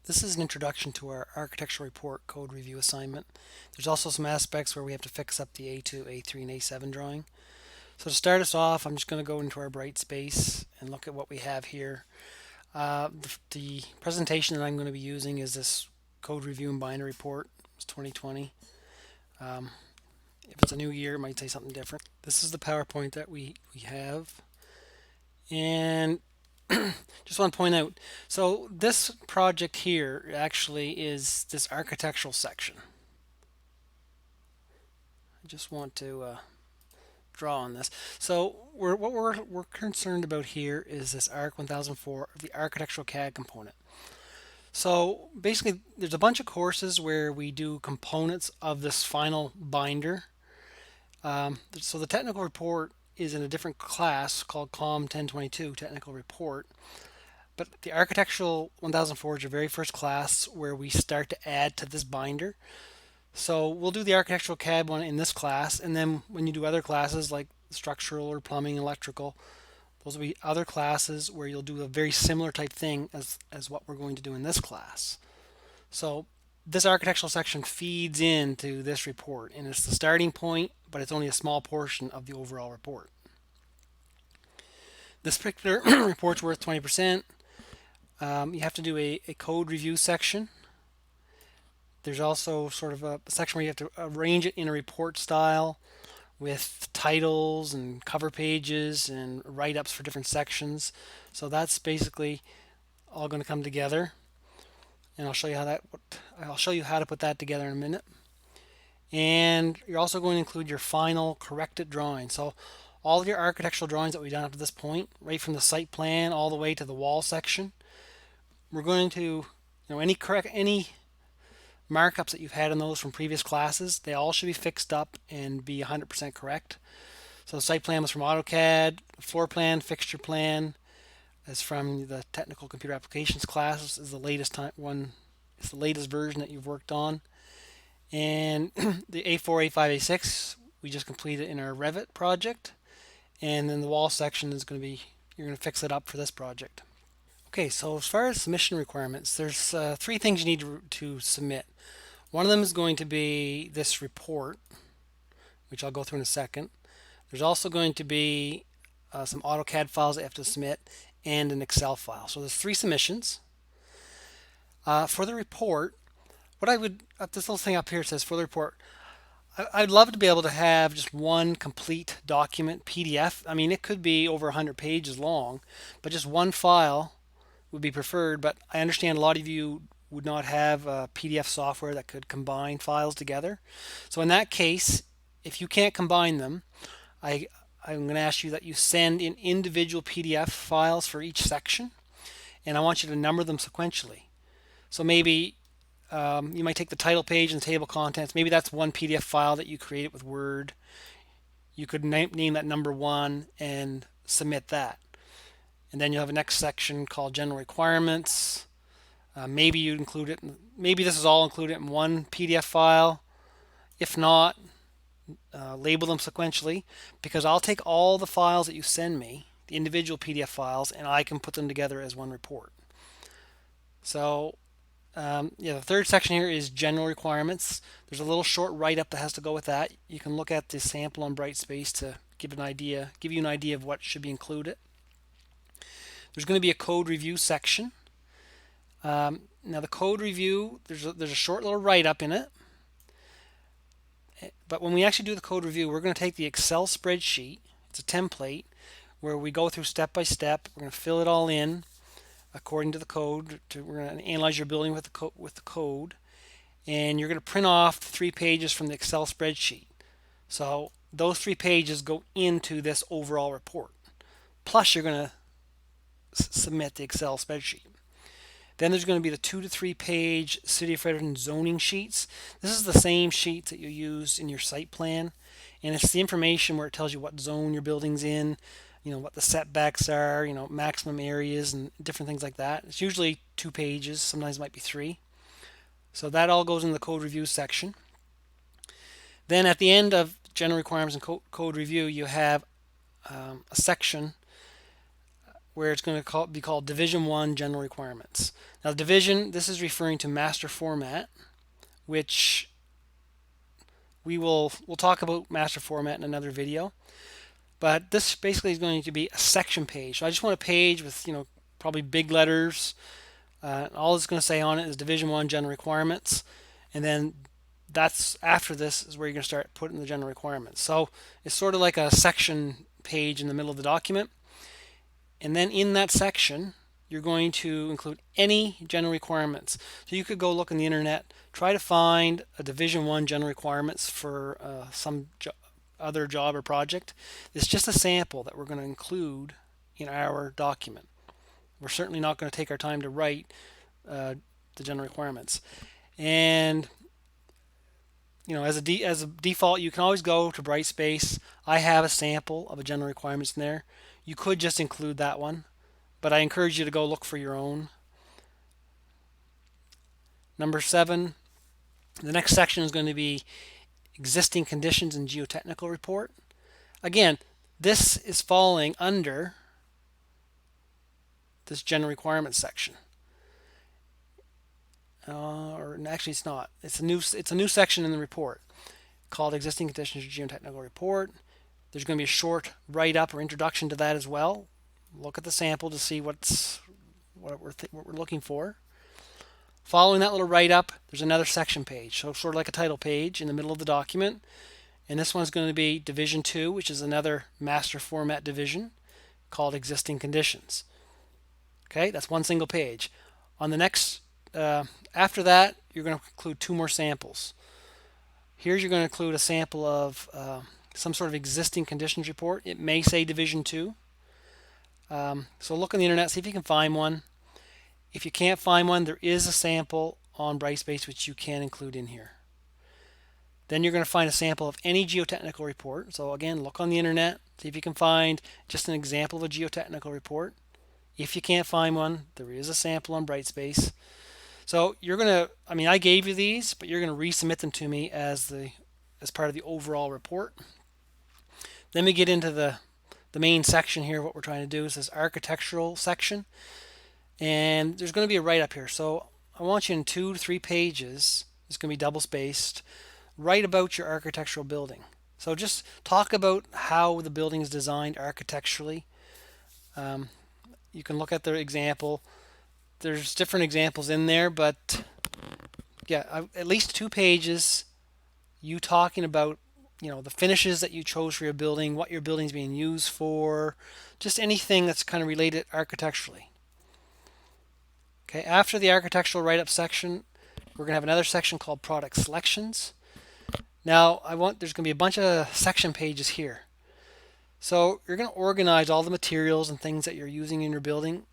This is an introduction to our architectural report code review assignment. There's also some aspects where we have to fix up the A2, A3, and A7 drawing. So to start us off, I'm just going to go into our Brightspace and look at what we have here. The presentation that I'm going to be using is this code review and binder report. It's 2020. Um, if it's a new year, it might say something different. This is the PowerPoint that we have. And just want to point out, so this project here actually is this architectural section. I just want to draw on this. So what we're concerned about here is this ARC 1004, the architectural CAD component. So basically, there's a bunch of courses where we do components of this final binder. So the technical report is in a different class called COM 1022 technical report. But the architectural 1004 is your very first class where we start to add to this binder. So we'll do the architectural CAD one in this class, and then when you do other classes like structural or plumbing, electrical, those will be other classes where you'll do a very similar type thing as what we're going to do in this class. So this architectural section feeds into this report, and it's the starting point, but it's only a small portion of the overall report. This particular report's worth 20%. You have to do a code review section. There's also sort of a section where you have to arrange it in a report style with titles and cover pages and write-ups for different sections. So that's basically all going to come together, and I'll show you how to put that together in a minute. And you're also going to include your final corrected drawing. So all of your architectural drawings that we've done up to this point, right from the site plan all the way to the wall section, we're going to, any markups that you've had in those from previous classes, they all should be fixed up and be 100% correct. So the site plan was from AutoCAD, floor plan, fixture plan is from the technical computer applications class. Is the latest one. It's the latest version that you've worked on. And the A4, A5, A6 we just completed in our Revit project. And then the wall section is going to be, you're going to fix it up for this project. Okay, so as far as submission requirements, there's three things you need to submit. One of them is going to be this report, which I'll go through in a second. There's also going to be some AutoCAD files that you have to submit and an Excel file. So there's three submissions. For the report, what I would, this little thing up here says for the report, I'd love to be able to have just one complete document PDF. I mean, it could be over 100 pages long, but just one file would be preferred. But I understand a lot of you would not have PDF software that could combine files together. So in that case, if you can't combine them, I'm going to ask you that you send in individual PDF files for each section, and I want you to number them sequentially. So maybe you might take the title page and the table contents. Maybe that's one PDF file that you created with Word. You could name that number 1 and submit that. And then you'll have a next section called General Requirements. Maybe you include it. Maybe this is all included in one PDF file. If not, label them sequentially, because I'll take all the files that you send me, the individual PDF files, and I can put them together as one report. So the third section here is general requirements. There's a little short write-up that has to go with that. You can look at the sample on Brightspace to give you an idea of what should be included. There's going to be a code review section. Now the code review, there's a short little write-up in it. But when we actually do the code review, we're going to take the Excel spreadsheet. It's a template where we go through step by step. We're going to fill it all in according to the code. We're going to analyze your building with the code, and you're going to print off 3 pages from the Excel spreadsheet. So those 3 pages go into this overall report. Plus, you're going to submit the Excel spreadsheet. Then there's going to be the 2 to 3 page City of Fredericton zoning sheets. This is the same sheets that you use in your site plan, and it's the information where it tells you what zone your building's in, what the setbacks are, maximum areas and different things like that. It's usually 2 pages, sometimes it might be 3. So that all goes in the code review section. Then at the end of general requirements and code review, you have a section where it's going to be called Division 1 General Requirements. Now, division, this is referring to master format, which we'll talk about master format in another video. But this basically is going to be a section page. So I just want a page with, probably big letters. All it's going to say on it is Division 1 General Requirements. And then that's after this is where you're going to start putting the general requirements. So it's sort of like a section page in the middle of the document. And then in that section, you're going to include any general requirements. So you could go look on the internet, try to find a Division 1 general requirements for some other job or project. It's just a sample that we're going to include in our document. We're certainly not going to take our time to write the general requirements. And as a default, you can always go to Brightspace. I have a sample of a general requirements in there. You could just include that one, but I encourage you to go look for your own. Number 7, the next section is going to be existing conditions in geotechnical report. Again, this is falling under this general requirements section. Or actually, it's not. It's a new section in the report called existing conditions geotechnical report. There's going to be a short write-up or introduction to that as well. Look at the sample to see what we're looking for. Following that little write-up, there's another section page, so sort of like a title page in the middle of the document. And this one's going to be Division 2, which is another master format division called existing conditions. Okay, that's one single page. On the next after that, you're going to include 2 more samples. Here you're going to include a sample of some sort of existing conditions report. It may say Division 2. So look on the internet, see if you can find one. If you can't find one, there is a sample on Brightspace which you can include in here. Then you're going to find a sample of any geotechnical report. So again, look on the internet, see if you can find just an example of a geotechnical report. If you can't find one, there is a sample on Brightspace. So you're going to, I gave you these, but you're going to resubmit them to me as part of the overall report. Then we get into the main section here. What we're trying to do is this architectural section. And there's going to be a write-up here. So I want you in 2 to 3 pages, it's going to be double-spaced, write about your architectural building. So just talk about how the building is designed architecturally. You can look at the example. There's different examples in there, but yeah, at least 2 pages, you talking about the finishes that you chose for your building, what your building's being used for, just anything that's kind of related architecturally. Okay, after the architectural write-up section, we're going to have another section called product selections. Now, there's going to be a bunch of section pages here. So you're going to organize all the materials and things that you're using in your building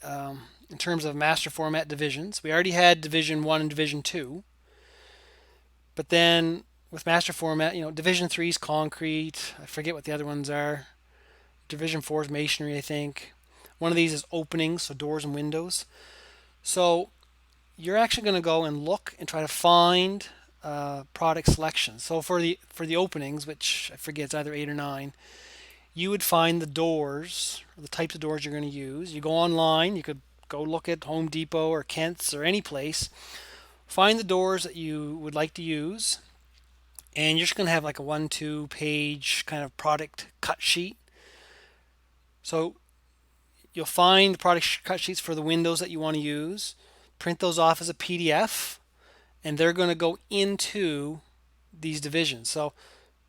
in terms of master format divisions. We already had Division 1 and Division 2. But then with master format, Division 3 is concrete. I forget what the other ones are. Division 4 is masonry, I think. One of these is openings, so doors and windows. So you're actually going to go and look and try to find product selection. So for the openings, which I forget, it's either 8 or 9, you would find the doors, or the types of doors you're going to use. You go online, you could go look at Home Depot or Kent's or any place, find the doors that you would like to use, and you're just going to have like a 1-2 page kind of product cut sheet. So you'll find product cut sheets for the windows that you want to use, print those off as a PDF, and they're going to go into these divisions. So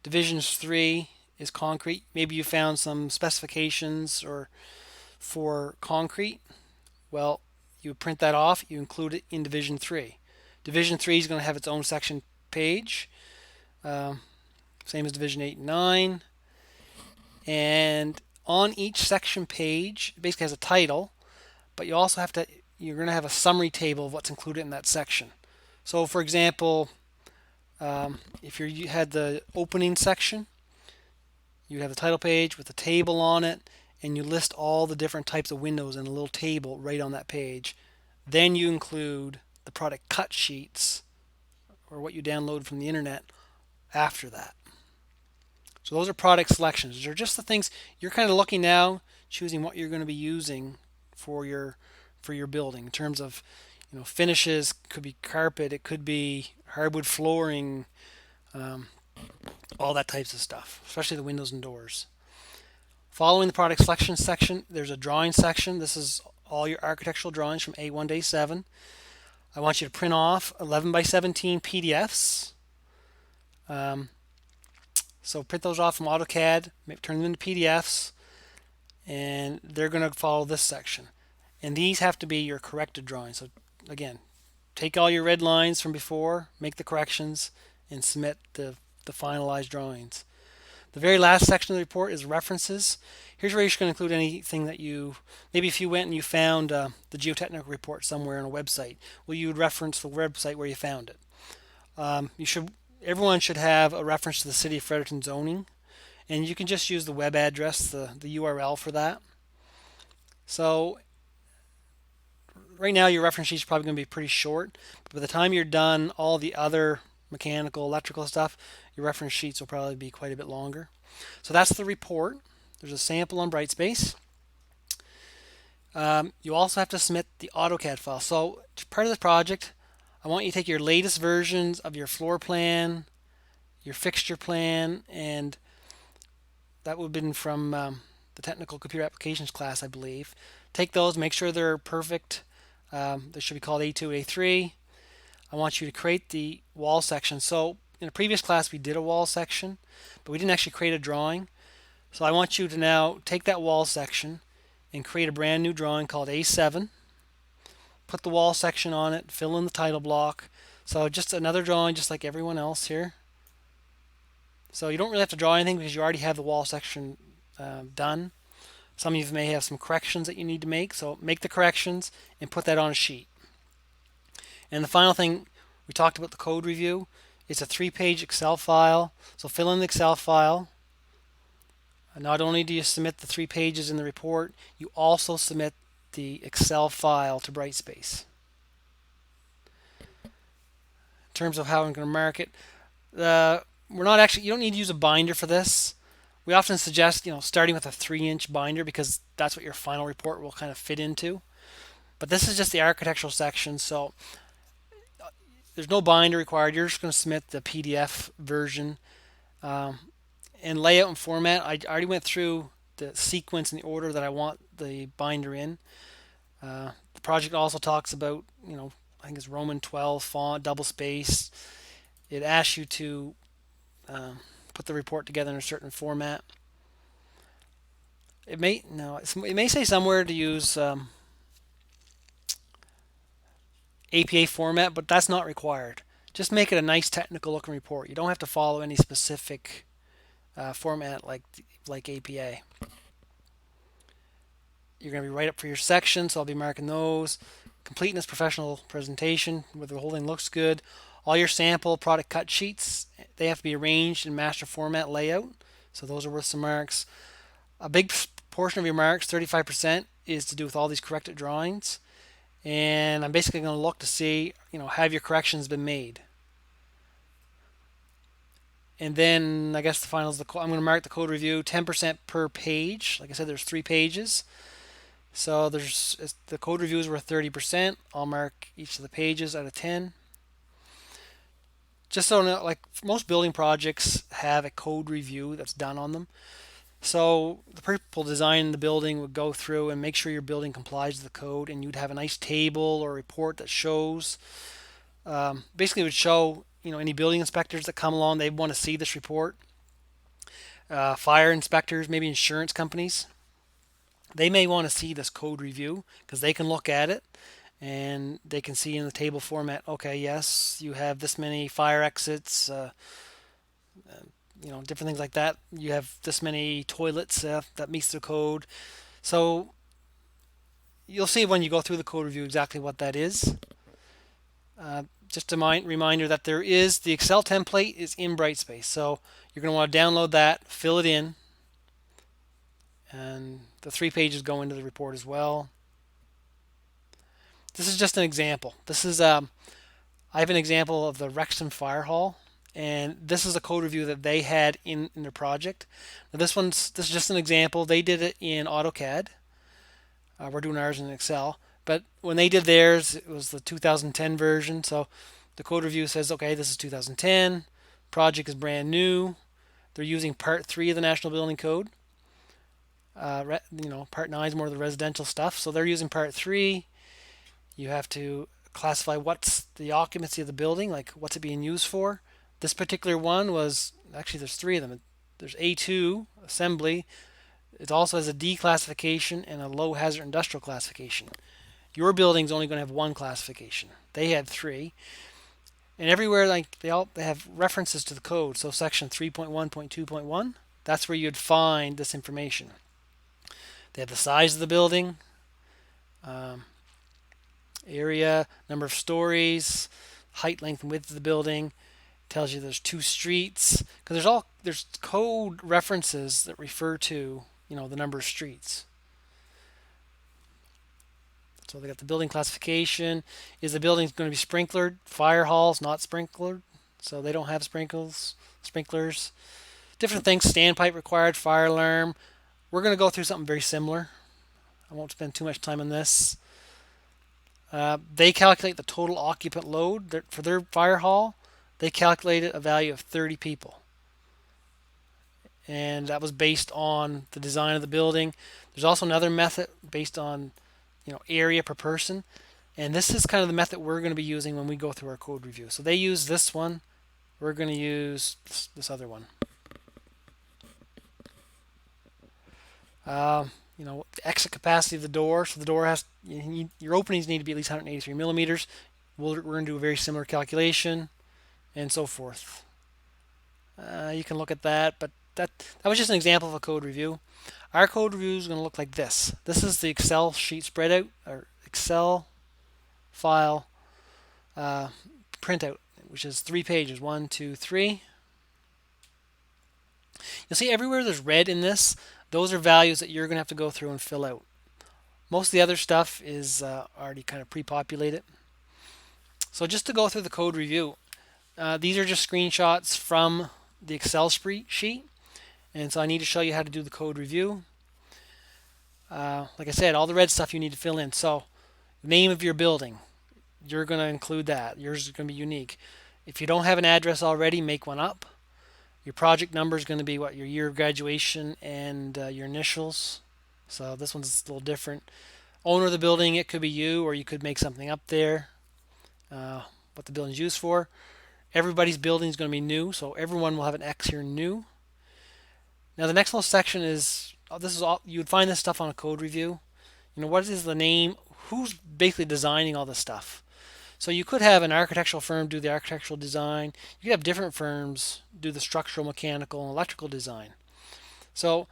divisions 3 is concrete. Maybe you found some specifications or for concrete. Well, you print that off, you include it in Division 3. Division 3 is going to have its own section page, same as Division 8 and 9. And on each section page, it basically has a title, but you're going to have a summary table of what's included in that section. So for example, if you had the opening section, you have the title page with a table on it, and you list all the different types of windows in a little table right on that page. Then you include the product cut sheets, or what you download from the internet, after that. So those are product selections. They're just the things you're kind of looking now choosing what you're going to be using for your building in terms of finishes. Could be carpet, it could be hardwood flooring, um, all that types of stuff, especially the windows and doors. Following the product selection section, there's a drawing section. This is all your architectural drawings from A1 to A7. I want you to print off 11 by 17 PDFs. So print those off from AutoCAD, turn them into PDFs, and they're going to follow this section. And these have to be your corrected drawings. So again, take all your red lines from before, make the corrections, and submit the finalized drawings. The very last section of the report is references. Here's where you're going to include anything that maybe if you went and you found the geotechnical report somewhere on a website, well, you would reference the website where you found it. Everyone should have a reference to the City of Fredericton zoning, and you can just use the web address, the URL for that. So right now your reference sheet is probably going to be pretty short, but by the time you're done all the other mechanical, electrical stuff, your reference sheets will probably be quite a bit longer. So that's the report. There's a sample on Brightspace. You also have to submit the AutoCAD file. So part of this project, I want you to take your latest versions of your floor plan, your fixture plan, and that would have been from the technical computer applications class, I believe. Take those, make sure they're perfect. They should be called A2, A3. I want you to create the wall section. So in a previous class we did a wall section, but we didn't actually create a drawing. So I want you to now take that wall section and create a brand new drawing called A7. Put the wall section on it, fill in the title block. So just another drawing just like everyone else here. So you don't really have to draw anything because you already have the wall section done. Some of you may have some corrections that you need to make, so make the corrections and put that on a sheet. And the final thing, we talked about the code review. It's a 3-page Excel file, so fill in the Excel file. Not only do you submit the 3 pages in the report, you also submit the Excel file to Brightspace. In terms of how I'm going to mark it, you don't need to use a binder for this. We often suggest, starting with a 3-inch binder because that's what your final report will kind of fit into. But this is just the architectural section, so there's no binder required. You're just going to submit the PDF version. And layout and format, I already went through the sequence and the order that I want the binder in. The project also talks about, I think it's Roman 12 font, double space. It asks you to put the report together in a certain format. It may say somewhere to use APA format, but that's not required. Just make it a nice technical looking report. You don't have to follow any specific format like APA. You're going to be right up for your section, so I'll be marking those. Completeness, professional presentation, whether the whole thing looks good. All your sample product cut sheets, they have to be arranged in master format layout, so those are worth some marks. A big portion of your marks, 35%, is to do with all these corrected drawings. And I'm basically going to look to see, have your corrections been made? And then I guess the final is I'm going to mark the code review 10% per page. Like I said, there's 3 pages. So the code reviews were 30%. I'll mark each of the pages out of 10. Just so like most building projects have a code review that's done on them. So the people designing the building would go through and make sure your building complies with the code, and you'd have a nice table or report that shows. Basically, it would show any building inspectors that come along, they want to see this report. Fire inspectors, maybe insurance companies, they may want to see this code review because they can look at it and they can see in the table format, okay, yes, you have this many fire exits, different things like that. You have this many toilets that meets the code. So you'll see when you go through the code review exactly what that is. Just a reminder that the Excel template is in Brightspace. So you're going to want to download that, fill it in, and the 3 pages go into the report as well. This is just an example. I have an example of the Rexton Fire Hall, and this is a code review that they had in their project. Now this is just an example. They did it in AutoCAD. We're doing ours in Excel, but when they did theirs, it was the 2010 version. So the code review says, okay, this is 2010. Project is brand new. They're using Part 3 of the National Building Code. Part 9 is more of the residential stuff. So they're using Part 3. You have to classify what's the occupancy of the building, like what's it being used for. This particular one was, actually there's three of them. There's A2, assembly. It also has a D classification and a low hazard industrial classification. Your building's only going to have one classification. They had three. And everywhere, like they have references to the code. So section 3.1.2.1, that's where you'd find this information. They have the size of the building, area, number of stories, height, length, and width of the building. It tells you there's 2 streets, because there's code references that refer to the number of streets. So they got the building classification. Is the building going to be sprinklered? Fire hall's not sprinklered, so they don't have sprinklers. Different things. Standpipe required, fire alarm. We're going to go through something very similar. I won't spend too much time on this. They calculate the total occupant load for their fire hall. They calculated a value of 30 people. And that was based on the design of the building. There's also another method based on area per person. And this is kind of the method we're going to be using when we go through our code review. So they use this one. We're going to use this other one. The exit capacity of the door. So the door your openings need to be at least 183 millimeters. We're going to do a very similar calculation, and so forth. You can look at that, but that was just an example of a code review. Our code review is going to look like this. This is the Excel sheet spread out, or Excel file printout, which is 3 pages, 1, 2, 3. You'll see everywhere there's red in this, those are values that you're going to have to go through and fill out. Most of the other stuff is already kind of pre-populated. So just to go through the code review, these are just screenshots from the Excel sheet. And so I need to show you how to do the code review. Like I said, all the red stuff you need to fill in. So name of your building, you're going to include that. Yours is going to be unique. If you don't have an address already, make one up. Your project number is going to be your year of graduation and your initials. So this one's a little different. Owner of the building, it could be you, or you could make something up there. What the building's used for. Everybody's building is going to be new, so everyone will have an X here, new. Now the next little section is, this is all, you would find this stuff on a code review. What is the name? Who's basically designing all this stuff? So you could have an architectural firm do the architectural design. You could have different firms do the structural, mechanical, and electrical design. So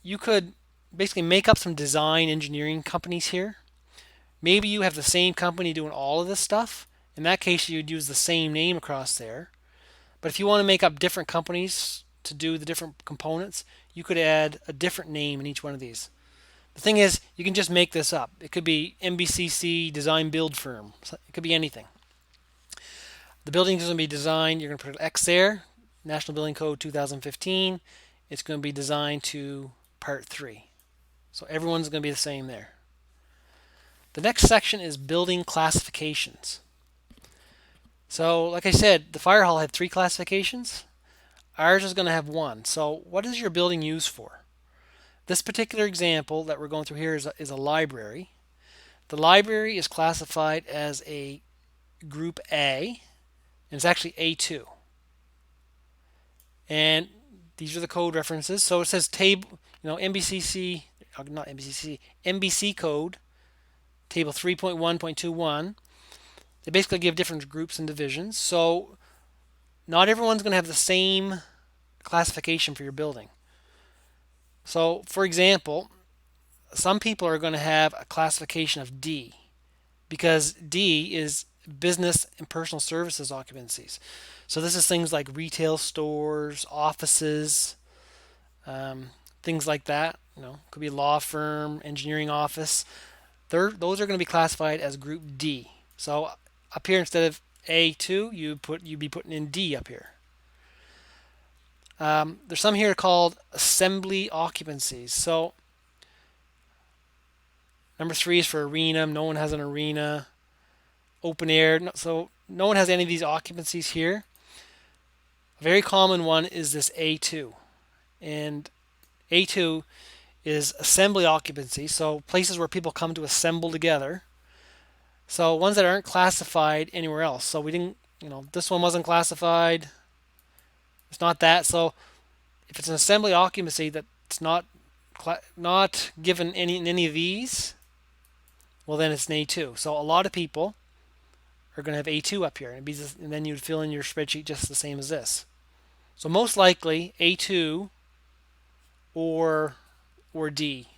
you could basically make up some design engineering companies here. Maybe you have the same company doing all of this stuff. In that case, you'd use the same name across there. But if you want to make up different companies to do the different components, you could add a different name in each one of these. The thing is, you can just make this up. It could be MBCC Design Build Firm. It could be anything. The building is going to be designed. You're going to put an X there. National Building Code 2015. It's going to be designed to Part 3. So everyone's going to be the same there. The next section is building classifications. So like I said, the fire hall had 3 classifications. Ours is going to have 1. So what is your building used for? This particular example that we're going through here is a library. The library is classified as a group A, and it's actually A2. And these are the code references. So it says table, MBCC, not MBCC, MBC code, table 3.1.21. They basically give different groups and divisions. So not everyone's going to have the same classification for your building. So, for example, some people are going to have a classification of D, because D is business and personal services occupancies. So this is things like retail stores, offices, things like that. Could be law firm, engineering office. Those are going to be classified as group D. So up here, instead of A2, you'd be putting in D up here. There's some here called assembly occupancies. So number 3 is for arena. No one has an arena. Open air. So no one has any of these occupancies here. A very common one is this A2. And A2 is assembly occupancy. So places where people come to assemble together. So ones that aren't classified anywhere else. So we didn't, this one wasn't classified. It's not that. So if it's an assembly occupancy that's not given in any of these, well then it's an A2. So a lot of people are going to have A2 up here, and then you'd fill in your spreadsheet just the same as this. So most likely A2 or D.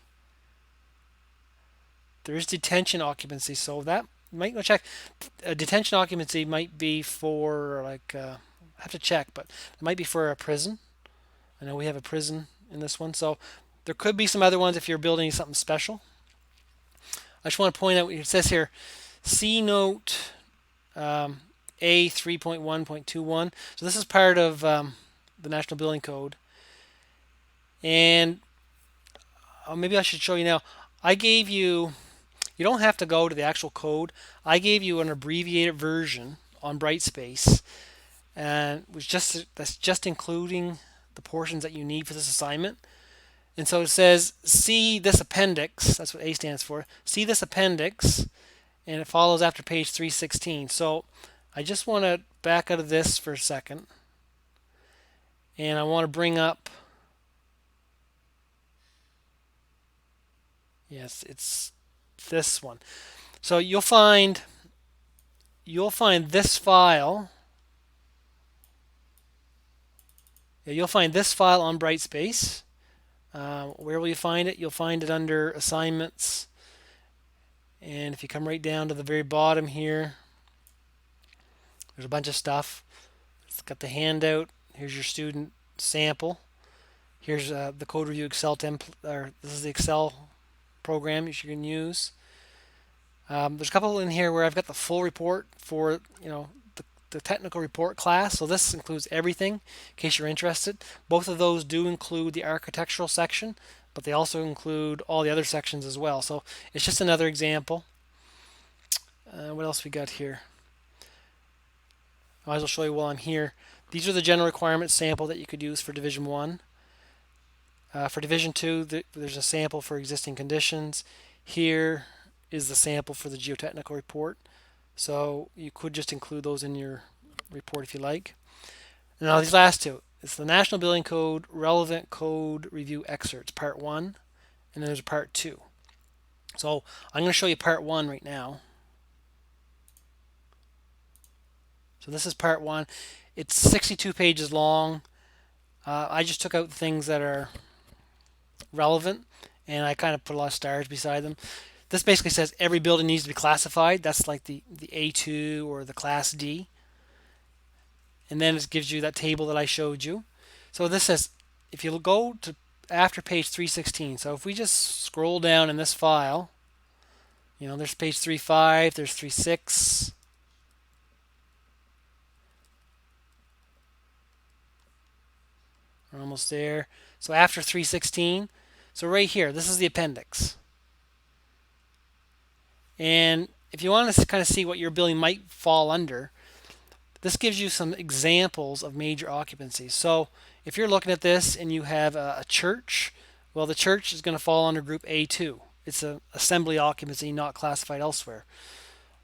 There is detention occupancy, so that might go check. A detention occupancy might be for I have to check, but it might be for a prison. I know we have a prison in this one, so there could be some other ones if you're building something special. I just want to point out it says here, C note A 3.1.21. So this is part of the National Building Code, and maybe I should show you now. I gave you. You don't have to go to the actual code. I gave you an abbreviated version on Brightspace, and that's just including the portions that you need for this assignment. And so it says, see this appendix. That's what A stands for. See this appendix, and it follows after page 316. So I just want to back out of this for a second, and I want to bring up. Yes, it's this one. So you'll find this file. Yeah, you'll find this file on Brightspace. Where will you find it? You'll find it under assignments. And if you come right down to the very bottom here, there's a bunch of stuff. It's got the handout. Here's your student sample. Here's the Code Review Excel template. This is the Excel program you can use. There's a couple in here where I've got the full report for the technical report class. So this includes everything in case you're interested. Both of those do include the architectural section, but they also include all the other sections as well. So it's just another example. What else we got here? I might as well show you while I'm here. These are the general requirements sample that you could use for Division 1. For Division 2, there's a sample for existing conditions. Here is the sample for the geotechnical report. So you could just include those in your report if you like. Now these last two, it's the National Building Code Relevant Code Review Excerpts, Part 1, and then there's a Part 2. So I'm going to show you Part 1 right now. So this is Part 1. It's 62 pages long. I just took out things that are relevant, and I kind of put a lot of stars beside them. This basically says every building needs to be classified. That's like the A2 or the Class D. And then it gives you that table that I showed you. So this says, if you go to after page 316, so if we just scroll down in this file, there's page 3.5, there's 3.6. We're almost there. So after 316, so right here, this is the appendix. And if you want to kind of see what your building might fall under, this gives you some examples of major occupancies. So if you're looking at this and you have a church, well, the church is going to fall under group A2. It's an assembly occupancy not classified elsewhere.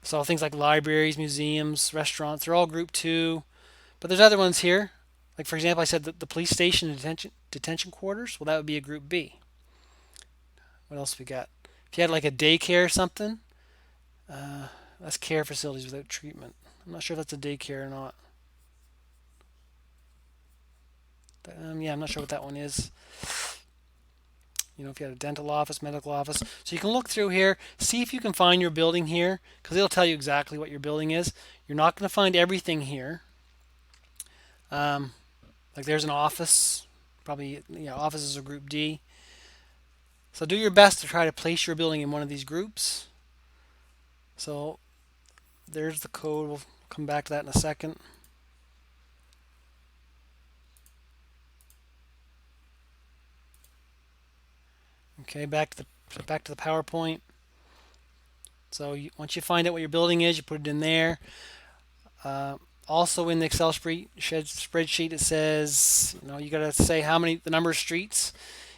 So things like libraries, museums, restaurants, they're all group 2. But there's other ones here. Like, for example, I said the police station and detention quarters. Well, that would be a group B. What else we got? If you had like a daycare or something, that's care facilities without treatment. I'm not sure if that's a daycare or not. Yeah, I'm not sure what that one is. If you had a dental office, medical office. So you can look through here, see if you can find your building here, because it'll tell you exactly what your building is. You're not going to find everything here. Like there's an office, probably offices are group D. So do your best to try to place your building in one of these groups. So there's the code. We'll come back to that in a second. Okay, back to the PowerPoint. So once you find out what your building is, you put it in there. Also in the Excel spreadsheet, it says, you got to say the number of streets.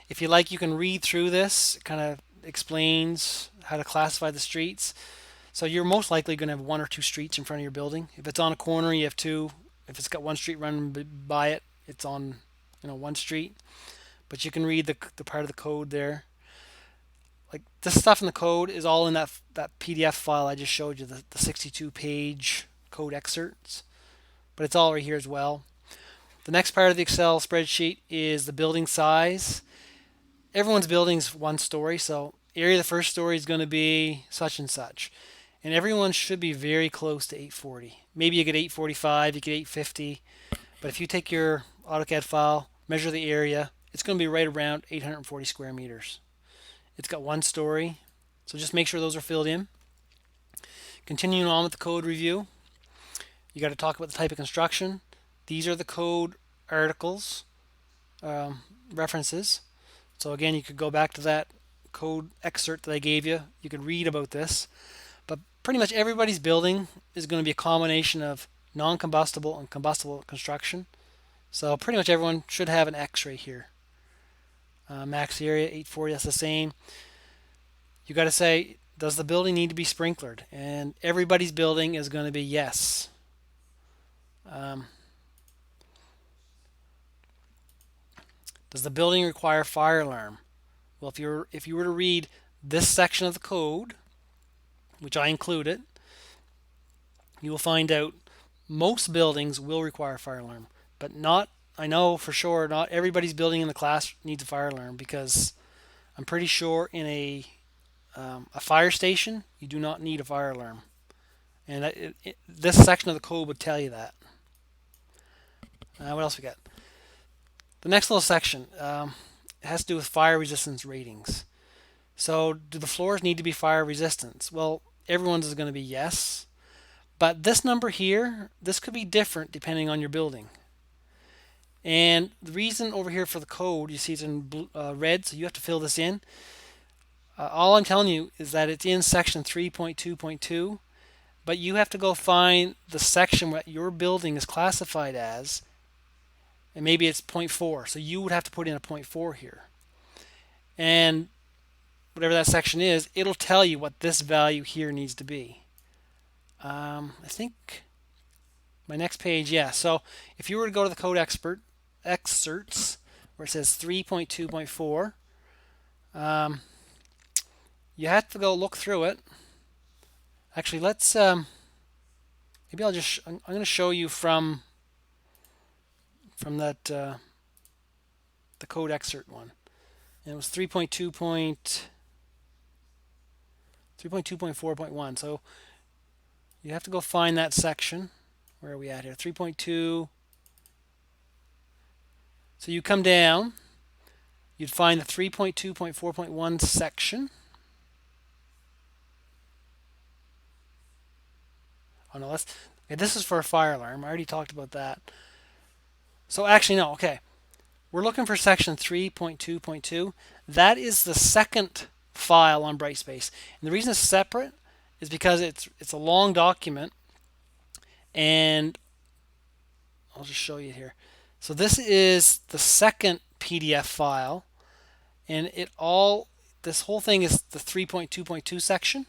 If you like, you can read through this. It kind of explains how to classify the streets. So you're most likely going to have one or two streets in front of your building. If it's on a corner, you have two. If it's got one street running by it, it's on, one street. But you can read the part of the code there. Like this stuff in the code is all in that PDF file I just showed you, the 62-page code excerpts. But it's all right here as well. The next part of the Excel spreadsheet is the building size. Everyone's building's one story, so area of the first story is going to be such and such. And everyone should be very close to 840. Maybe you get 845, you get 850. But if you take your AutoCAD file, measure the area, it's going to be right around 840 square meters. It's got one story, so just make sure those are filled in. Continuing on with the code review, you got to talk about the type of construction. These are the code articles, references. So again, you could go back to that code excerpt that I gave you. You could read about this. But pretty much everybody's building is going to be a combination of non-combustible and combustible construction. So pretty much everyone should have an X right here. Max area 840, that's the same. You got to say, does the building need to be sprinklered? And everybody's building is going to be yes. Does the building require fire alarm? Well, if you were to read this section of the code, which I included, you will find out most buildings will require a fire alarm, but I know for sure not everybody's building in the class needs a fire alarm, because I'm pretty sure in a fire station you do not need a fire alarm, and this section of the code would tell you that. What else we got? The next little section has to do with fire resistance ratings. So do the floors need to be fire resistant? Well, everyone's is going to be yes, but this number here, this could be different depending on your building. And the reason over here for the code, you see it's in blue, red, so you have to fill this in. All I'm telling you is that it's in section 3.2.2, but you have to go find the section what your building is classified as, and maybe it's 0.4, so you would have to put in a 0.4 here. And whatever that section is, it'll tell you what this value here needs to be. I think my next page, yeah. So if you were to go to the code excerpts where it says 3.2.4, you have to go look through it. Actually, let's maybe I'm going to show you from that the code excerpt one, and it was 3.2.4.1. So you have to go find that section. Where are we at here? 3.2. So you come down, you'd find the 3.2.4.1 section. Oh no, this is for a fire alarm. I already talked about that. So actually no, okay. We're looking for section 3.2.2. That is the second file on Brightspace. And the reason it's separate is because it's a long document, and I'll just show you here. So this is the second PDF file, and this whole thing is the 3.2.2 section.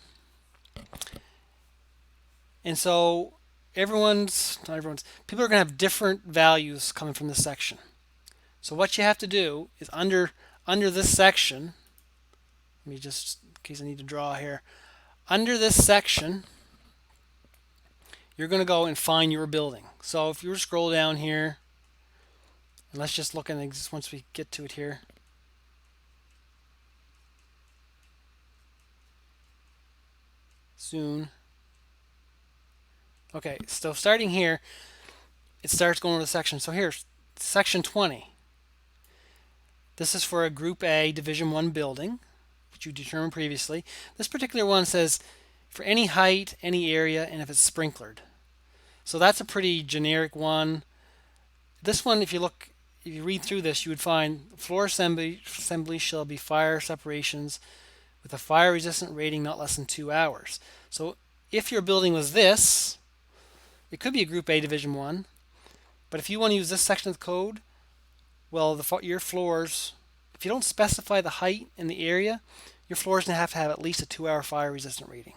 And so people are going to have different values coming from this section. So what you have to do is under this section, let me just, in case I need to draw here, under this section, you're going to go and find your building. So if you were to scroll down here, and let's just look at it once we get to it here. Soon. Okay, so starting here, it starts going to the section. So here's section 20. This is for a Group A Division 1 building, which you determined previously. This particular one says for any height, any area, and if it's sprinklered. So that's a pretty generic one. This one, if you look if you read through this, you would find floor assembly shall be fire separations with a fire resistant rating not less than 2 hours. So if your building was this, it could be a Group A Division 1, but if you want to use this section of the code, well, your floors, if you don't specify the height in the area, your floors have to have at least a 2-hour fire resistant rating.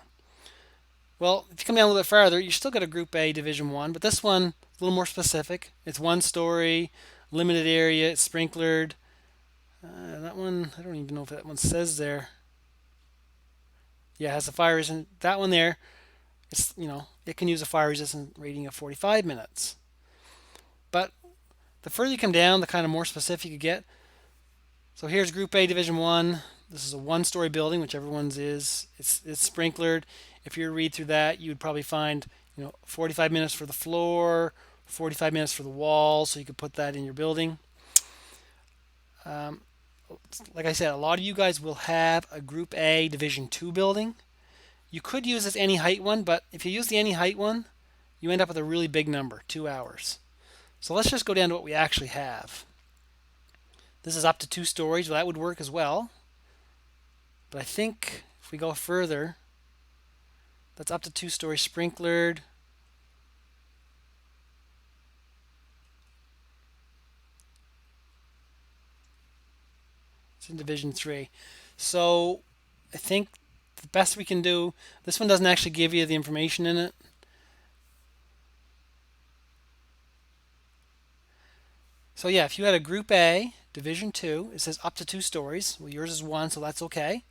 Well, if you come down a little bit farther, you still got a Group A Division 1, but this one is a little more specific. It's 1 story, limited area, it's sprinklered. That one, I don't even know if that one says there. Yeah, it has a fire resistant. That one there, it's, it can use a fire resistant rating of 45 minutes. But the further you come down, the kind of more specific you get. So here's Group A Division 1. This is a 1-story building, which everyone's is. It's sprinklered. If you read through that, you would probably find 45 minutes for the floor, 45 minutes for the walls, so you could put that in your building. Like I said, a lot of you guys will have a Group A Division 2 building. You could use this any height one, but if you use the any height one, you end up with a really big number, 2 hours. So let's just go down to what we actually have. This is up to 2 stories. Well, that would work as well. But I think if we go further, that's up to 2 stories sprinklered. It's in Division 3. So I think the best we can do, this one doesn't actually give you the information in it. So yeah, if you had a Group A Division 2, it says up to 2 stories. Well, yours is 1, so that's okay.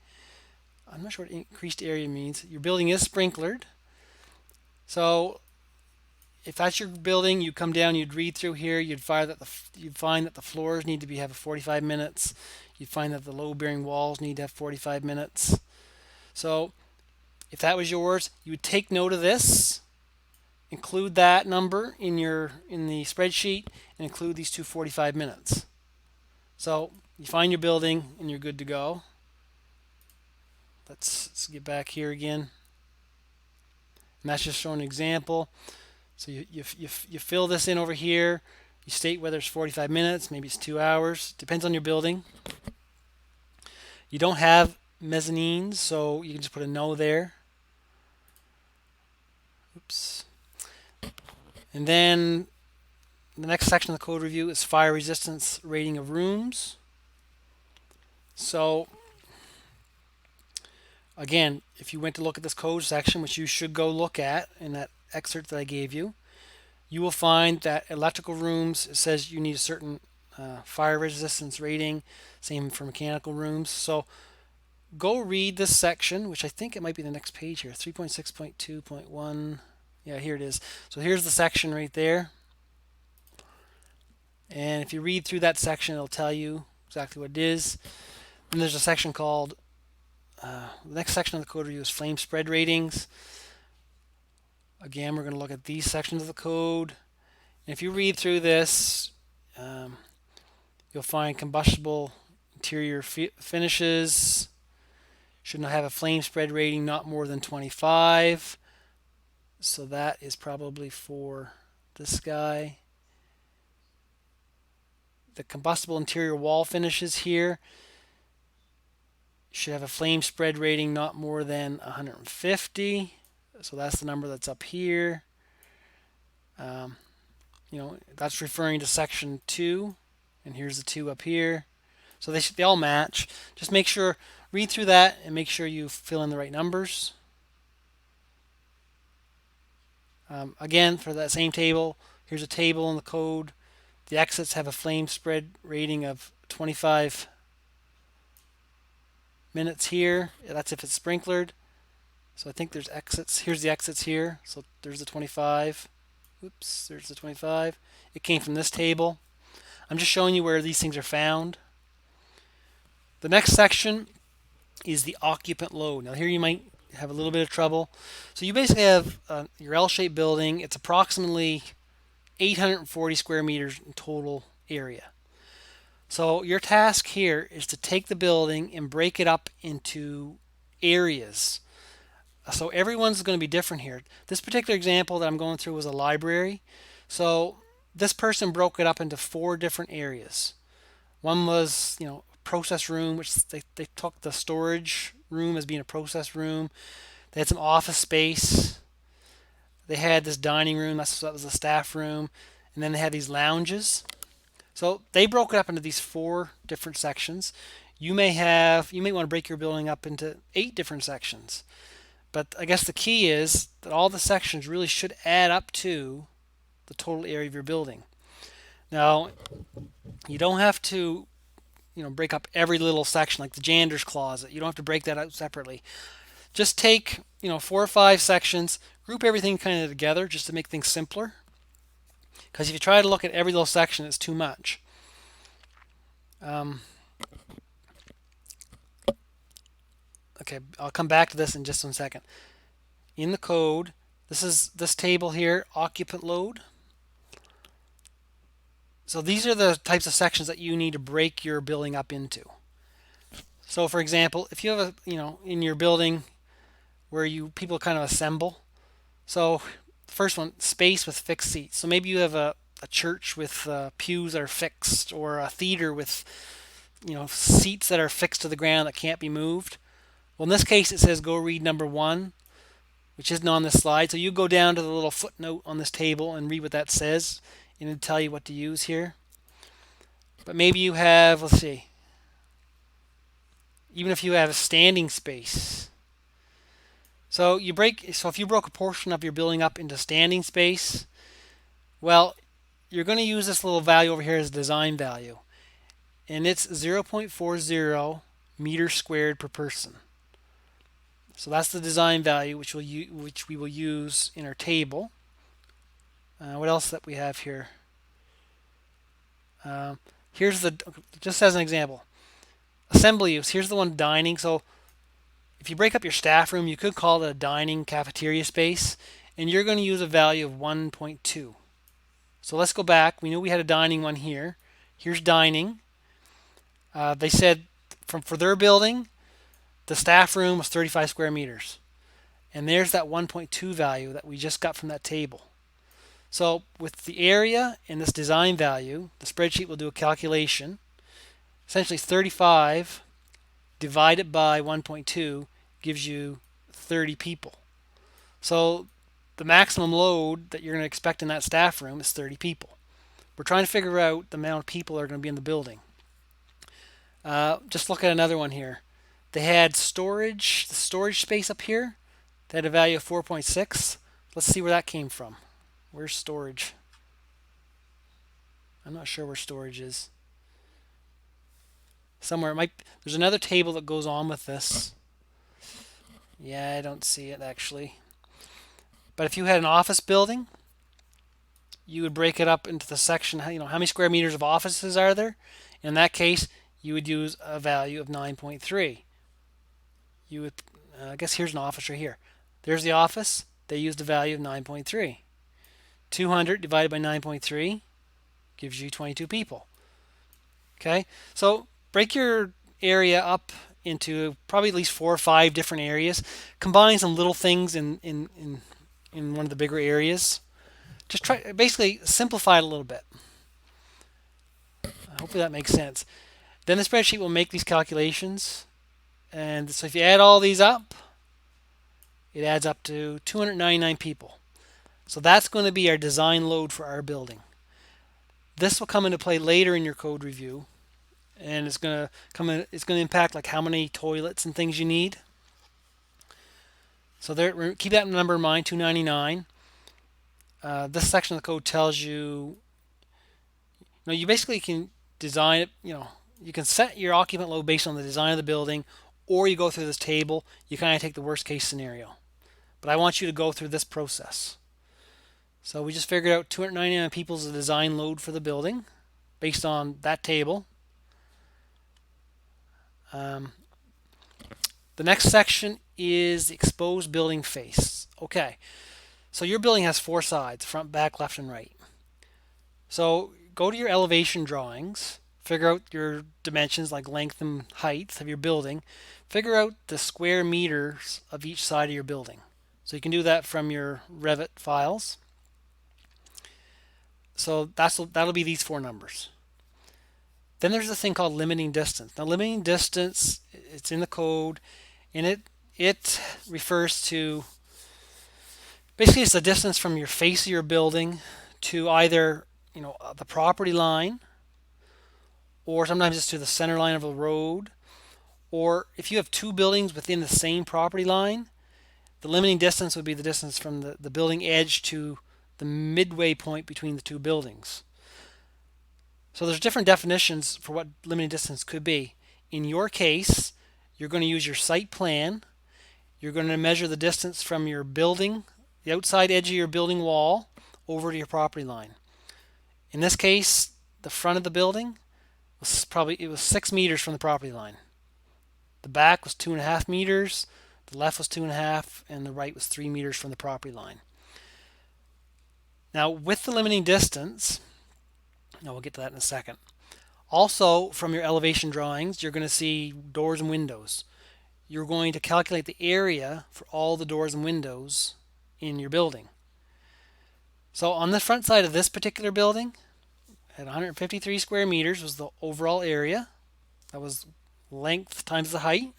I'm not sure what increased area means. Your building is sprinklered. So if that's your building, you come down, you'd read through here, you'd find that the floors need to have 45 minutes. You'd find that the load-bearing walls need to have 45 minutes. So if that was yours, you would take note of this, include that number in the spreadsheet, and include these 45 minutes. So you find your building and you're good to go. Let's get back here again. And that's just showing an example. So you fill this in over here. You state whether it's 45 minutes, maybe it's 2 hours. Depends on your building. You don't have mezzanines, so you can just put a no there. Oops. And then the next section of the code review is fire resistance rating of rooms. So again, if you went to look at this code section, which you should go look at in that excerpt that I gave you, you will find that electrical rooms, it says you need a certain fire resistance rating, same for mechanical rooms. So go read this section, which I think it might be the next page here, 3.6.2.1. Yeah, here it is. So here's the section right there. And if you read through that section, it'll tell you exactly what it is. And there's a section called, the next section of the code review is flame spread ratings. Again, we're going to look at these sections of the code. And if you read through this, you'll find combustible interior finishes should not have a flame spread rating not more than 25. So that is probably for this guy. The combustible interior wall finishes here should have a flame spread rating not more than 150. So that's the number that's up here. That's referring to section 2, and here's the 2 up here. So they all match. Just make sure, read through that and make sure you fill in the right numbers. Again, for that same table, here's a table in the code. The exits have a flame spread rating of 25 minutes here. That's if it's sprinklered. So I think there's exits. Here's the exits here. So there's the 25. Oops, there's the 25. It came from this table. I'm just showing you where these things are found. The next section is the occupant load. Now here you might have a little bit of trouble. So you basically have your L-shaped building. It's approximately 840 square meters in total area. So your task here is to take the building and break it up into areas. So everyone's going to be different here. This particular example that I'm going through was a library. So this person broke it up into 4 different areas. One was, process room, which they took the storage room as being a process room. They had some office space. They had this dining room, that was the staff room. And then they had these lounges. So they broke it up into these 4 different sections. You may want to break your building up into 8 different sections. But I guess the key is that all the sections really should add up to the total area of your building. Now, you don't have to, break up every little section like the janitor's closet. You don't have to break that out separately. Just take, 4 or 5 sections, group everything kind of together just to make things simpler. Because if you try to look at every little section, it's too much. Okay, I'll come back to this in just 1 second. In the code, this table here, occupant load. So these are the types of sections that you need to break your building up into. So for example, if you have in your building where people kind of assemble. So the first one, space with fixed seats. So maybe you have a church with pews that are fixed, or a theater with seats that are fixed to the ground that can't be moved. Well, in this case, it says go read number 1, which isn't on this slide. So you go down to the little footnote on this table and read what that says, and it'll tell you what to use here. But maybe you have, let's see, even if you have a standing space. So if you broke a portion of your building up into standing space, well, you're going to use this little value over here as design value, and it's 0.40 meters squared per person. So that's the design value which we will use in our table. What else that we have here? Here's just as an example, assembly use. Here's the one, dining. So if you break up your staff room, you could call it a dining cafeteria space, and you're going to use a value of 1.2. So let's go back. We knew we had a dining one here. Here's dining. They said for their building, the staff room was 35 square meters. And there's that 1.2 value that we just got from that table. So with the area and this design value, the spreadsheet will do a calculation. Essentially 35 divided by 1.2 gives you 30 people. So the maximum load that you're going to expect in that staff room is 30 people. We're trying to figure out the amount of people that are going to be in the building. Just look at another one here. They had the storage space up here. They had a value of 4.6. Let's see where that came from. Where's storage? I'm not sure where storage is. Somewhere there's another table that goes on with this. Yeah, I don't see it actually. But if you had an office building, you would break it up into the section, how many square meters of offices are there? In that case, you would use a value of 9.3. You would, I guess here's an office right here. There's the office. They used a value of 9.3. 200 divided by 9.3 gives you 22 people. Okay, so break your area up into probably at least 4 or 5 different areas. Combine some little things in one of the bigger areas. Just basically simplify it a little bit. Hopefully that makes sense. Then the spreadsheet will make these calculations. And so if you add all these up, it adds up to 299 people. So that's going to be our design load for our building. This will come into play later in your code review, and it's going to impact like how many toilets and things you need. So there, keep that number in mind, 299. This section of the code tells you, you basically can design it, you can set your occupant load based on the design of the building, or you go through this table. You kind of take the worst case scenario. But I want you to go through this process. So we just figured out 299 people is the design load for the building based on that table. The next section is the exposed building face. Okay, so your building has 4 sides, front, back, left, and right. So go to your elevation drawings, figure out your dimensions like length and height of your building, figure out the square meters of each side of your building. So you can do that from your Revit files. So that'll be these four numbers. Then there's a thing called limiting distance. Now limiting distance, it's in the code, and it refers to, basically it's the distance from your face of your building to either the property line, or sometimes it's to the center line of a road, or if you have two buildings within the same property line, the limiting distance would be the distance from the building edge to the midway point between the two buildings. So there's different definitions for what limiting distance could be. In your case, you're going to use your site plan. You're going to measure the distance from your building, the outside edge of your building wall, over to your property line. In this case, the front of the building was 6 meters from the property line. The back was 2.5 meters, the left was 2.5, and the right was 3 meters from the property line. Now, with the limiting distance, we'll get to that in a second. Also, from your elevation drawings, you're going to see doors and windows. You're going to calculate the area for all the doors and windows in your building. So on the front side of this particular building, at 153 square meters was the overall area. That was length times the height.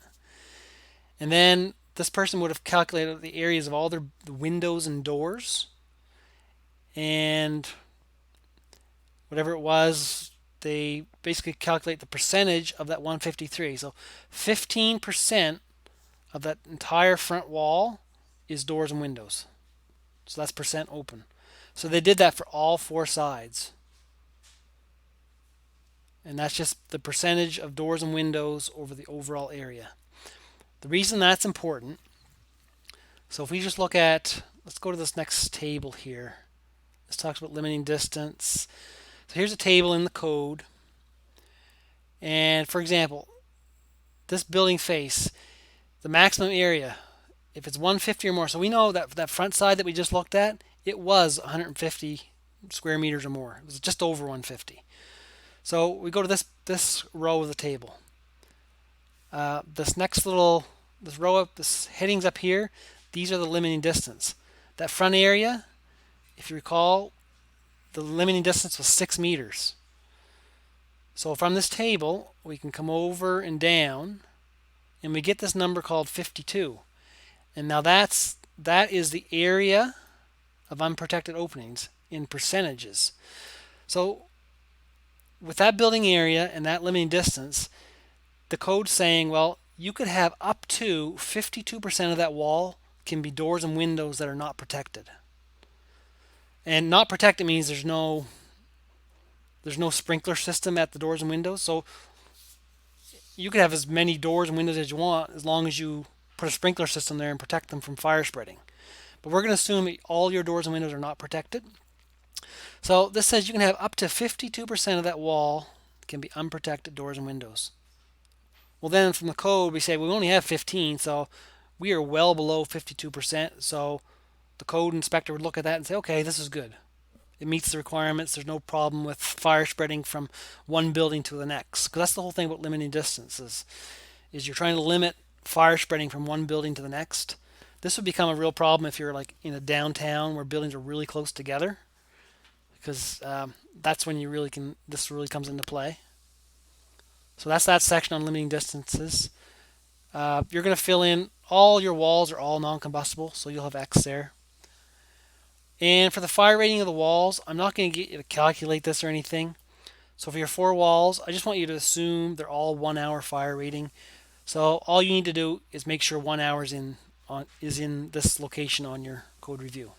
And then this person would have calculated the areas of all the windows and doors. And whatever it was, they basically calculate the percentage of that 153. So 15% of that entire front wall is doors and windows. So that's percent open. So they did that for all four sides. And that's just the percentage of doors and windows over the overall area. The reason that's important, so if we just look at, let's go to this next table here. This talks about limiting distance. So here's a table in the code. And for example, this building face, the maximum area, if it's 150 or more, so we know that that front side that we just looked at, it was 150 square meters or more. It was just over 150. So we go to this row of the table. This headings up here, these are the limiting distance. That front area, if you recall, the limiting distance was 6 meters. So from this table, we can come over and down, and we get this number called 52. And now that is the area of unprotected openings in percentages. So with that building area and that limiting distance, the code's saying, well, you could have up to 52% of that wall can be doors and windows that are not protected. And not protected means there's no sprinkler system at the doors and windows. So you could have as many doors and windows as you want as long as you put a sprinkler system there and protect them from fire spreading. But we're going to assume that all your doors and windows are not protected. So this says you can have up to 52% of that wall can be unprotected doors and windows. Well, then from the code we say we only have 15, so we are well below 52%. So the code inspector would look at that and say, okay, this is good. It meets the requirements. There's no problem with fire spreading from one building to the next. Because that's the whole thing about limiting distances, is you're trying to limit fire spreading from one building to the next. This would become a real problem if you're like in a downtown where buildings are really close together, because that's when this really comes into play. So that's that section on limiting distances. You're going to fill in all your walls are all non-combustible, so you'll have X there. And for the fire rating of the walls, I'm not going to get you to calculate this or anything. So for your 4 walls, I just want you to assume they're all 1 hour fire rating. So all you need to do is make sure 1 hour is in this location on your code review.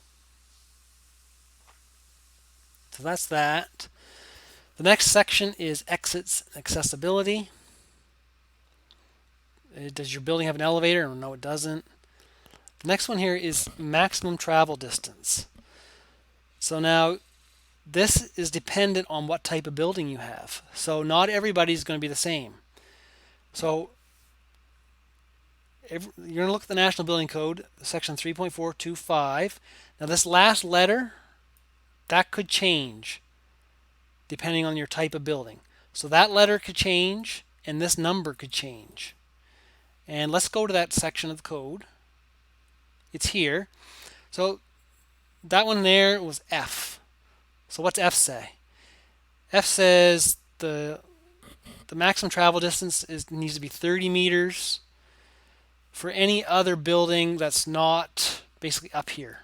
So that's that. The next section is exits and accessibility. Does your building have an elevator? No, it doesn't. The next one here is maximum travel distance. So now this is dependent on what type of building you have. So not everybody's going to be the same. So you're going to look at the National Building Code, section 3.425. Now this last letter, that could change depending on your type of building. So that letter could change and this number could change. And let's go to that section of the code. It's here. So that one there was F. So what's F say? F says the maximum travel distance needs to be 30 meters for any other building that's not basically up here.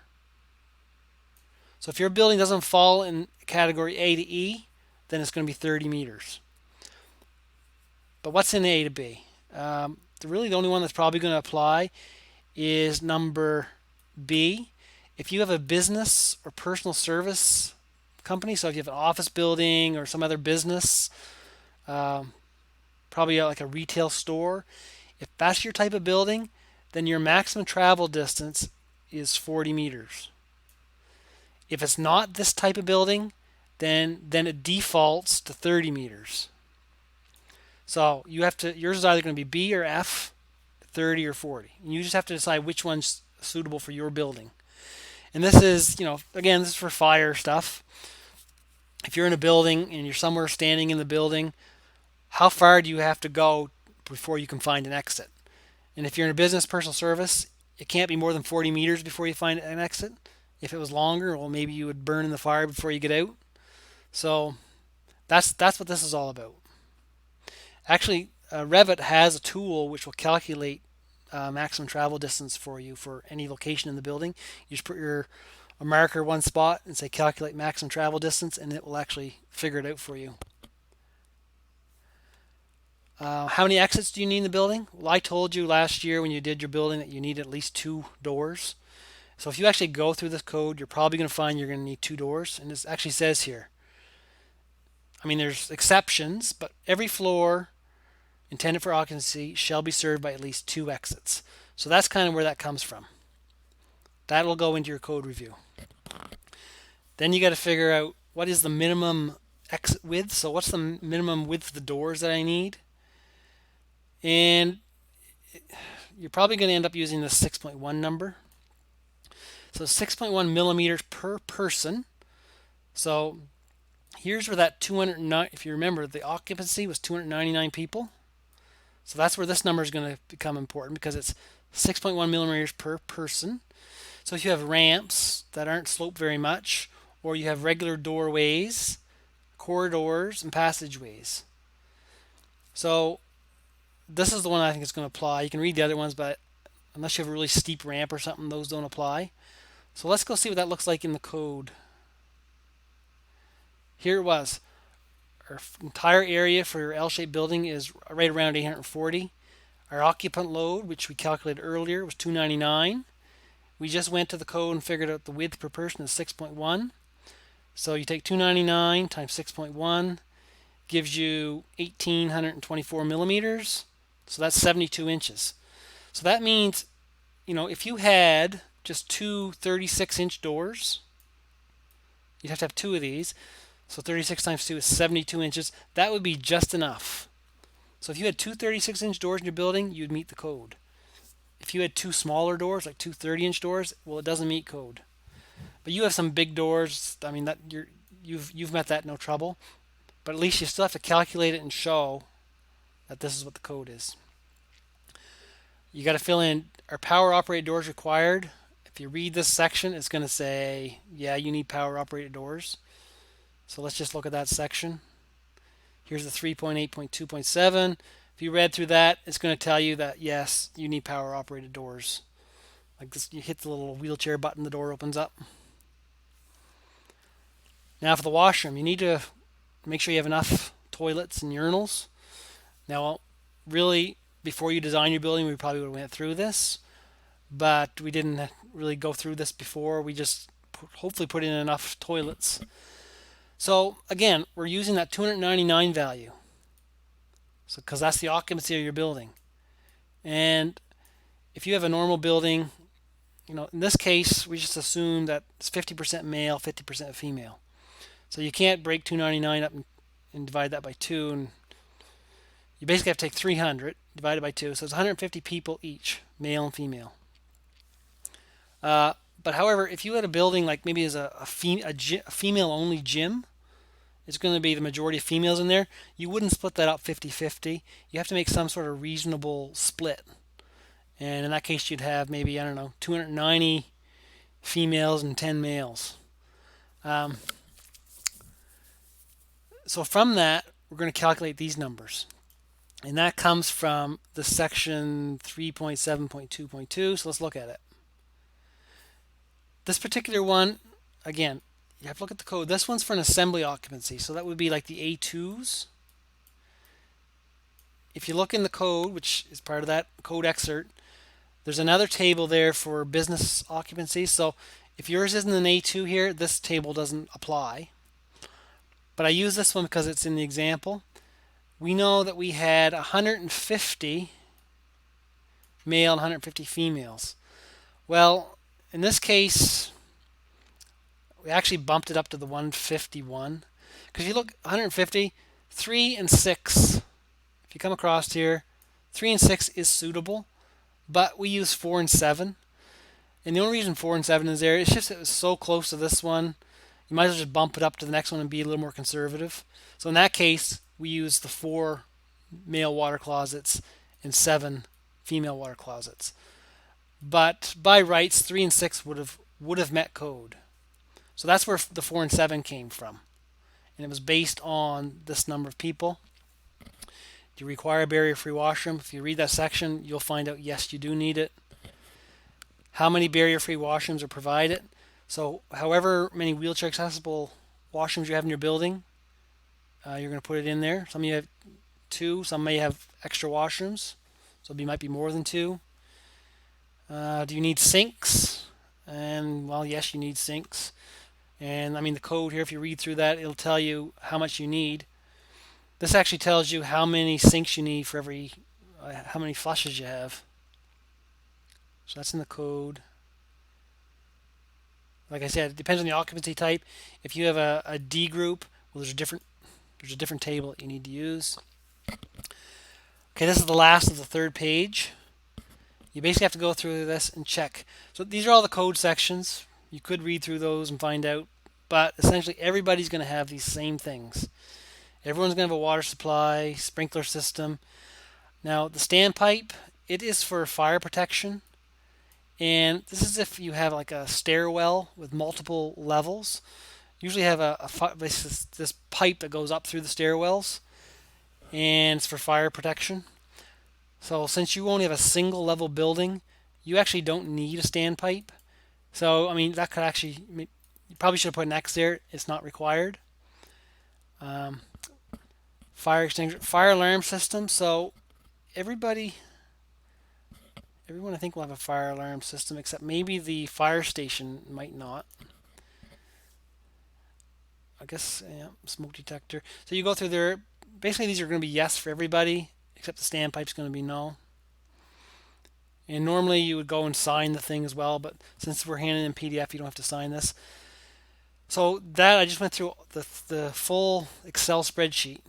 So if your building doesn't fall in category A to E, then it's going to be 30 meters. But what's in A to B? Really the only one that's probably going to apply is number B. If you have a business or personal service company, so if you have an office building or some other business, probably like a retail store, if that's your type of building, then your maximum travel distance is 40 meters. If it's not this type of building, then it defaults to 30 meters. So yours is either going to be B or F, 30 or 40. And you just have to decide which one's suitable for your building. And this is, again, this is for fire stuff. If you're in a building and you're somewhere standing in the building, how far do you have to go before you can find an exit? And if you're in a business personal service, it can't be more than 40 meters before you find an exit. If it was longer, well, maybe you would burn in the fire before you get out. So that's what this is all about. Actually, Revit has a tool which will calculate maximum travel distance for you for any location in the building. You just put a marker one spot and say calculate maximum travel distance, and it will actually figure it out for you. How many exits do you need in the building? Well, I told you last year when you did your building that you need at least 2 doors. So if you actually go through this code, you're probably going to find you're going to need 2 doors. And this actually says here, I mean, there's exceptions, but every floor intended for occupancy shall be served by at least 2 exits. So that's kind of where that comes from. That'll go into your code review. Then you got to figure out what is the minimum exit width. So what's the minimum width of the doors that I need? And you're probably going to end up using the 6.1 number. So 6.1 millimeters per person. So here's where that 209, if you remember, the occupancy was 299 people. So that's where this number is going to become important because it's 6.1 millimeters per person. So if you have ramps that aren't sloped very much, or you have regular doorways, corridors, and passageways. So this is the one I think is going to apply. You can read the other ones, but unless you have a really steep ramp or something, those don't apply. So let's go see what that looks like in the code. Here it was. Our entire area for your L-shaped building is right around 840. Our occupant load, which we calculated earlier, was 299. We just went to the code and figured out the width per person is 6.1. So you take 299 times 6.1, gives you 1,824 millimeters. So that's 72 inches. So that means, if you had just 2 36-inch doors, you'd have to have 2 of these. So 36 times 2 is 72 inches. That would be just enough. So if you had 2 36-inch doors in your building, you'd meet the code. If you had 2 smaller doors, like 2 30-inch doors, well, it doesn't meet code. But you have some big doors. I mean, that you've met that no trouble. But at least you still have to calculate it and show that this is what the code is. You got to fill in, are power operated doors required? If you read this section, it's going to say, yeah, you need power operated doors. So let's just look at that section. Here's the 3.8.2.7. If you read through that, it's going to tell you that, yes, you need power operated doors. Like this, you hit the little wheelchair button, the door opens up. Now for the washroom, you need to make sure you have enough toilets and urinals. Now, really, before you design your building, we probably would have went through this, but we didn't really go through this before. We just hopefully put in enough toilets. So again, we're using that 299 value, so because that's the occupancy of your building. And if you have a normal building, in this case, we just assume that it's 50% male, 50% female. So you can't break 299 up and divide that by 2, and you basically have to take 300 divided by 2, so it's 150 people each, male and female. But however, if you had a building like maybe as a female-only gym, it's going to be the majority of females in there. You wouldn't split that up 50-50. You have to make some sort of reasonable split. And in that case, you'd have maybe, 290 females and 10 males. So from that, we're going to calculate these numbers. And that comes from the section 3.7.2.2. So let's look at it. This particular one, again, you have to look at the code. This one's for an assembly occupancy. So that would be like the A2s. If you look in the code, which is part of that code excerpt, there's another table there for business occupancy. So if yours isn't an A2 here, this table doesn't apply. But I use this one because it's in the example. We know that we had 150 male and 150 females. Well, in this case, we actually bumped it up to the 151. Because if you look 150, 3 and 6, if you come across here, 3 and 6 is suitable, but we use 4 and 7. And the only reason 4 and 7 is there, it's just it was so close to this one. You might as well just bump it up to the next one and be a little more conservative. So in that case, we use the 4 male water closets and 7 female water closets. But by rights, 3 and 6 would have met code. So that's where the 4 and 7 came from. And it was based on this number of people. Do you require a barrier-free washroom? If you read that section, you'll find out, yes, you do need it. How many barrier-free washrooms are provided? So however many wheelchair accessible washrooms you have in your building, you're going to put it in there. Some of you have 2, some may have extra washrooms, so it might be more than 2. Do you need sinks? And well, yes, you need sinks. And I mean the code here, if you read through that, it'll tell you how much you need. This actually tells you how many sinks you need for every, how many flushes you have. So that's in the code. Like I said, it depends on the occupancy type. If you have a D group, well, there's a different table that you need to use. Okay, this is the last of the third page. You basically have to go through this and check. So these are all the code sections. You could read through those and find out, but essentially everybody's going to have these same things. Everyone's going to have a water supply, sprinkler system. Now the standpipe, it is for fire protection. And this is if you have like a stairwell with multiple levels. Usually have this pipe that goes up through the stairwells, and it's for fire protection. So since you only have a single level building, you actually don't need a standpipe. So I mean that could actually, you probably should have put an X there. It's not required. Fire extinguisher, fire alarm system. So everyone I think will have a fire alarm system, except maybe the fire station might not. I guess, yeah, smoke detector. So you go through there. Basically, these are going to be yes for everybody, except the standpipe's going to be no. And normally you would go and sign the thing as well, but since we're handing in PDF, you don't have to sign this. So that I just went through the full Excel spreadsheet.